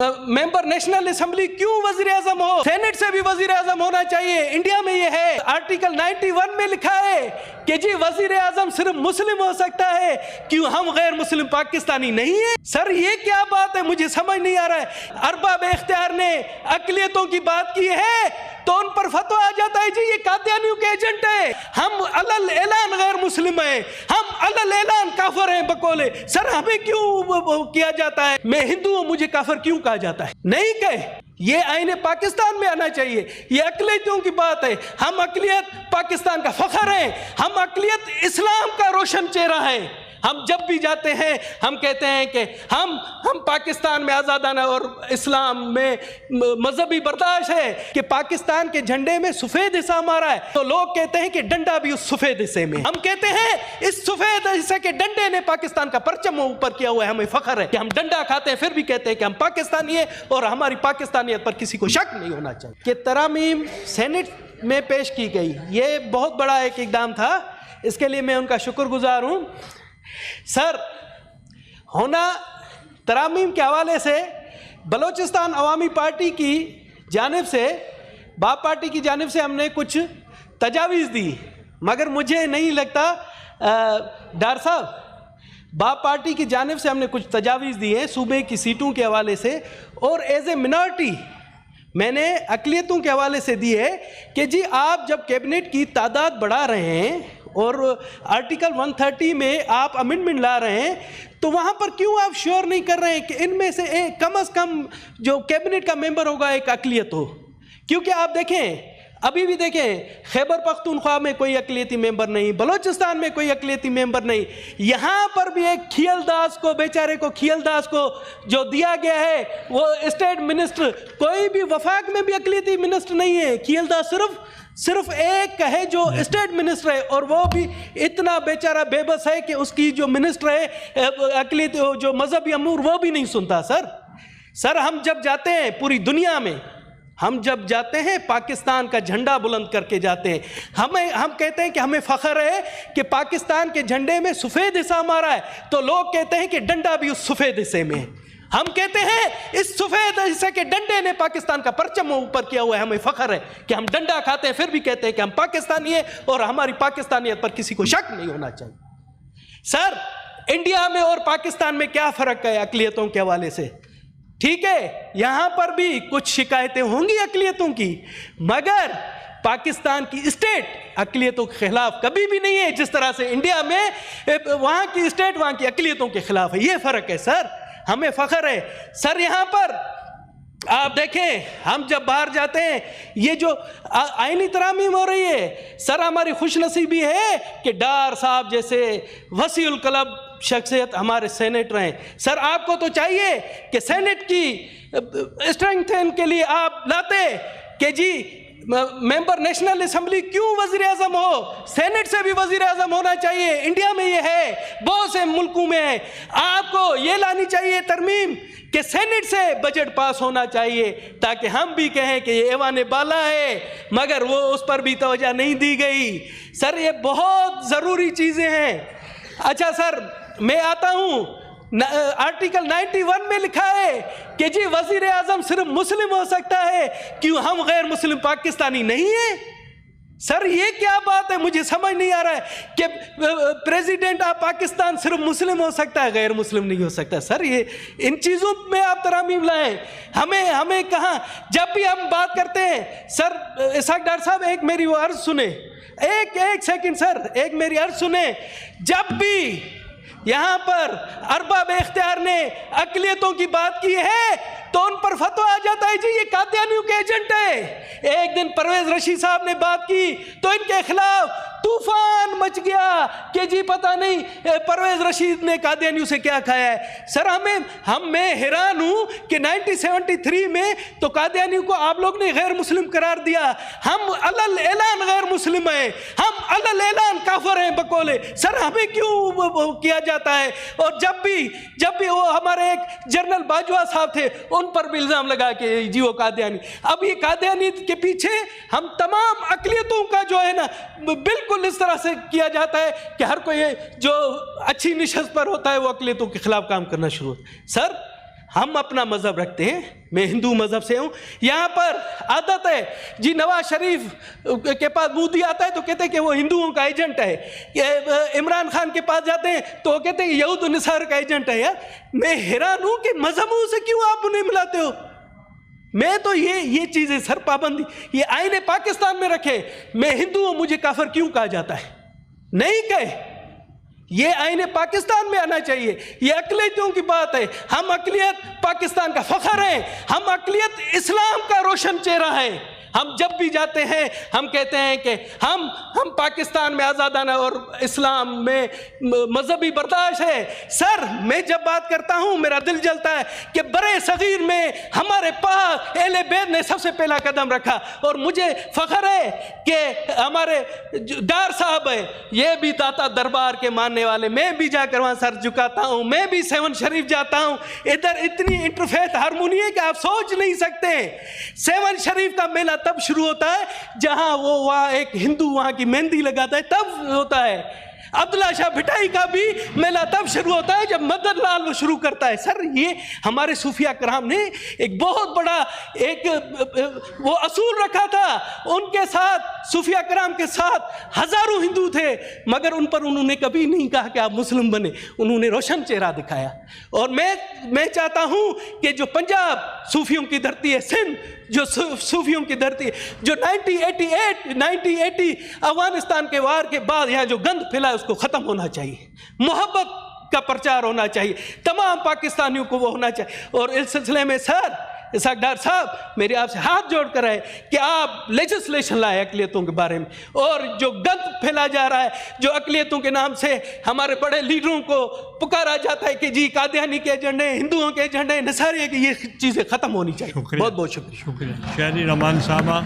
Member national assembly क्यों वजीर आजम हो? सेनेट से भी वजीर आजम होना चाहिए। इंडिया में ये है, आर्टिकल 91 में लिखा है कि जी वजीर आजम सिर्फ मुस्लिम हो सकता है, क्यों हम गैर मुस्लिम पाकिस्तानी नहीं है? सर ये क्या बात है, मुझे समझ नहीं आ रहा है। अरबाब इख्तियार ने अकलियतों की बात की है तो उन पर फतवा आ जाता है जी ये कादियानियों के एजेंट है, हम अलल ऐलान गैर मुस्लिम है, हम अलल ऐलान काफिर हैं बकौले। सर हमें क्यों किया जाता है, मैं हिंदू हूं मुझे काफिर क्यों कहा जाता है? नहीं कहे, ये आईने पाकिस्तान में आना चाहिए। ये अकलियतों की बात है, हम अकलियत पाकिस्तान का फख्र है, हम अकलियत इस्लाम का रोशन चेहरा है। हम जब भी जाते हैं हम कहते हैं कि हम पाकिस्तान में आज़ादाना और इस्लाम में मजहबी बर्दाश्त है कि पाकिस्तान के झंडे में सफ़ेद हिस्सा हमारा है, तो लोग कहते हैं कि डंडा भी उस सफ़ेद हिस्से में। हम कहते हैं इस सफ़ेद हिस्से के डंडे ने पाकिस्तान का परचम ऊपर किया हुआ है, हमें फ़ख्र है कि हम डंडा खाते हैं, फिर भी कहते हैं कि हम पाकिस्तानी हैं और हमारी पाकिस्तानियत पर किसी को शक नहीं होना चाहिए। कि तरामीम सेनेट में पेश की गई, ये बहुत बड़ा एक इक़दाम था, इसके लिए मैं उनका शुक्रगुजार हूँ। सर होना तरामीम के हवाले से बलोचिस्तान अवामी पार्टी की जानिब से, बाप पार्टी की जानिब से हमने कुछ तजावीज़ दी, मगर मुझे नहीं लगता डार साहब बाप पार्टी की जानिब से हमने कुछ तजावीज़ दी हैं सूबे की सीटों के हवाले से, और एज ए मिनॉरिटी मैंने अकलियतों के हवाले से दी है कि जी आप जब कैबिनेट की तादाद बढ़ा रहे हैं और आर्टिकल 130 में आप अमेंडमेंट ला रहे हैं, तो वहाँ पर क्यों आप श्योर नहीं कर रहे हैं कि इनमें से एक कम से कम जो कैबिनेट का मेंबर होगा एक अकलियत हो? क्योंकि आप देखें, अभी भी देखें, खैबर पख्तूनख्वा में कोई अकलियती मेंबर नहीं, बलोचिस्तान में कोई अकलियती मेंबर नहीं, यहाँ पर भी एक खियलदास को, बेचारे को खियलदास को जो दिया गया है वो स्टेट मिनिस्टर, कोई भी वफाक में भी अकलियती मिनिस्टर नहीं है। खियलदास सिर्फ एक है जो स्टेट मिनिस्टर है, और वो भी इतना बेचारा बेबस है कि उसकी जो मिनिस्टर है अकलियत जो मजहबी अमूर वो भी नहीं सुनता। सर हम जब जाते हैं पूरी दुनिया में, हम जब जाते हैं पाकिस्तान का झंडा बुलंद करके जाते हैं, हम कहते हैं कि हमें फ़ख्र है कि पाकिस्तान के झंडे में सफ़ेद हिस्सा हमारा है, तो लोग कहते हैं कि डंडा भी उस सफ़ेद हिस्से में है। हम कहते हैं इस सफ़ेद हिस्से के डंडे ने पाकिस्तान का परचम ऊपर किया हुआ है, हमें फ़ख्र है कि हम डंडा खाते हैं, फिर भी कहते हैं कि हम पाकिस्तानी हैं और हमारी पाकिस्तानियत पर किसी को शक नहीं होना चाहिए। सर इंडिया में और पाकिस्तान में क्या फ़र्क है अकलियतों के हवाले से? ठीक है, यहाँ पर भी कुछ शिकायतें होंगी अकलियतों की, मगर पाकिस्तान की स्टेट अकलियतों के खिलाफ कभी भी नहीं है जिस तरह से इंडिया में वहाँ की स्टेट वहाँ की अकलियतों के खिलाफ है। ये फ़र्क है सर, हमें फ़ख्र है। सर यहाँ पर आप देखें, हम जब बाहर जाते हैं, ये जो आईनी तरामीम हो रही है, सर हमारी खुशनसीबी है कि डार साहब जैसे वसीउल कलब शख्सियत हमारे सेनेटर हैं। सर आपको तो चाहिए कि सेनेट की स्ट्रेंथन के लिए आप लाते कि जी मेंबर नेशनल असेंबली क्यों वजीर आजम हो? सेनेट से भी वजीर आजम होना चाहिए। इंडिया में ये है, बहुत से मुल्कों में है। आपको ये लानी चाहिए तरमीम कि सेनेट से बजट पास होना चाहिए, ताकि हम भी कहें कि ये ऐवान बाला है, मगर वो उस पर भी तवज्जो नहीं दी गई। सर ये बहुत ज़रूरी चीज़ें हैं। अच्छा सर मैं आता हूँ, आर्टिकल 91 में लिखा है कि जी वजीर आजम सिर्फ मुस्लिम हो सकता है, क्यों हम गैर मुस्लिम पाकिस्तानी नहीं है? सर ये क्या बात है, मुझे समझ नहीं आ रहा है कि प्रेसिडेंट ऑफ पाकिस्तान सिर्फ मुस्लिम हो सकता है, गैर मुस्लिम नहीं हो सकता। सर ये इन चीज़ों में आप तरामीम लाएं, हमें कहाँ, जब भी हम बात करते हैं। सर इसाक डार साहब एक मेरी वो अर्ज़ सुने, एक सेकंड सर, एक मेरी अर्ज़ सुने। जब भी यहाँ पर अरबाब इख्तियार ने अकलियतों की बात की है तो उन पर फतवा आ जाता है जी ये कादियानियों के एजेंट है। एक दिन परवेज रशीद साहब ने बात की तो इनके खिलाफ तूफान मच गया कि जी पता नहीं परवेज रशीद ने कादियानियों से क्या खाया है। सर मैं हैरान हूँ कि 1973 में तो कादियानियों को आप लोग ने गैर मुस्लिम करार दिया, हम अलल ऐलान गैर मुस्लिम हैं, हम अलल ऐलान काफिर हैं बकौले। सर हमें क्यों किया जाता है? और जब भी वो हमारे एक जनरल बाजवा साहब थे उन पर भी इल्ज़ाम लगा के जी वो कादियानी। अब ये कादियानी के पीछे हम तमाम अकलियतों का जो है ना बिल्कुल इस तरह से किया जाता है कि हर कोई जो अच्छी निशस्त पर होता है वो अकलियतों के खिलाफ काम करना शुरू होता है। सर हम अपना मज़हब रखते हैं, मैं हिंदू मज़हब से हूँ। यहाँ पर आदत है जी, नवाज शरीफ के पास मोदी आता है तो कहते हैं कि वो हिंदुओं का एजेंट है, इमरान खान के पास जाते हैं तो वो कहते हैं यहूद निसार का एजेंट है। यार मैं हैरान हूँ कि मज़हबों से क्यों आप उन्हें मिलाते हो। मैं तो ये चीज़ें सर पाबंदी, ये आईने पाकिस्तान में रखे, मैं हिंदू हूँ मुझे काफिर क्यों कहा जाता है? नहीं कहे, ये आईने पाकिस्तान में आना चाहिए। ये अक़लियतों की बात है, हम अक़लियत पाकिस्तान का फ़ख्र है, हम अक़लियत इस्लाम का रोशन चेहरा है। हम जब भी जाते हैं हम कहते हैं कि हम पाकिस्तान में आज़ादाना और इस्लाम में मजहबी बर्दाश्त है। सर मैं जब बात करता हूँ मेरा दिल जलता है कि बड़े सगीर में हमारे पास अहले बैत ने सबसे पहला कदम रखा, और मुझे फ़ख्र है कि हमारे डार साहब है, ये भी दाता दरबार के मानने वाले, मैं भी जाकर वहाँ सर झुकाता हूँ, मैं भी सेवन शरीफ जाता हूँ। इधर इतनी इंटरफेथ हारमोनी है कि आप सोच नहीं सकते। सेवन शरीफ का मेला तब शुरू होता है जहां वो वहाँ एक हिंदू वहाँ की मेहंदी लगाता है, तब होता है। अब्दुल्ला शाह भिटाई का भी मेला तब शुरू होता है जब मदन लाल वो शुरू करता है। सर ये हमारे सूफिया कराम ने एक बहुत बड़ा एक वो असूल रखा था, उनके साथ सूफिया कराम के साथ हजारों हिंदू थे, मगर उन पर उन्होंने कभी नहीं कहा कि आप मुस्लिम बने, उन्होंने रोशन चेहरा दिखाया। और मैं चाहता हूँ कि जो पंजाब सूफियों की धरती है, सिंध जो सूफियों की धरती है, जो 1980 अफगानिस्तान के वार के बाद यहाँ जो गंद फैला उसको ख़त्म होना चाहिए, मोहब्बत का प्रचार होना चाहिए, तमाम पाकिस्तानियों को वो होना चाहिए। और इस सिलसिले में सर इसहाक डार साहब मेरे आपसे हाथ जोड़ कर है कि आप लेजिस्लेशन लाए अक़लियतों के बारे में, और जो गंद फैला जा रहा है, जो अक़लियतों के नाम से हमारे बड़े लीडरों को पुकारा जाता है कि जी कादियानी के एजेंडे, हिंदुओं के एजेंडे, नसारी के, ये चीज़ें ख़त्म होनी चाहिए। बहुत बहुत शुक्रिया। शहरी रहमान साहबा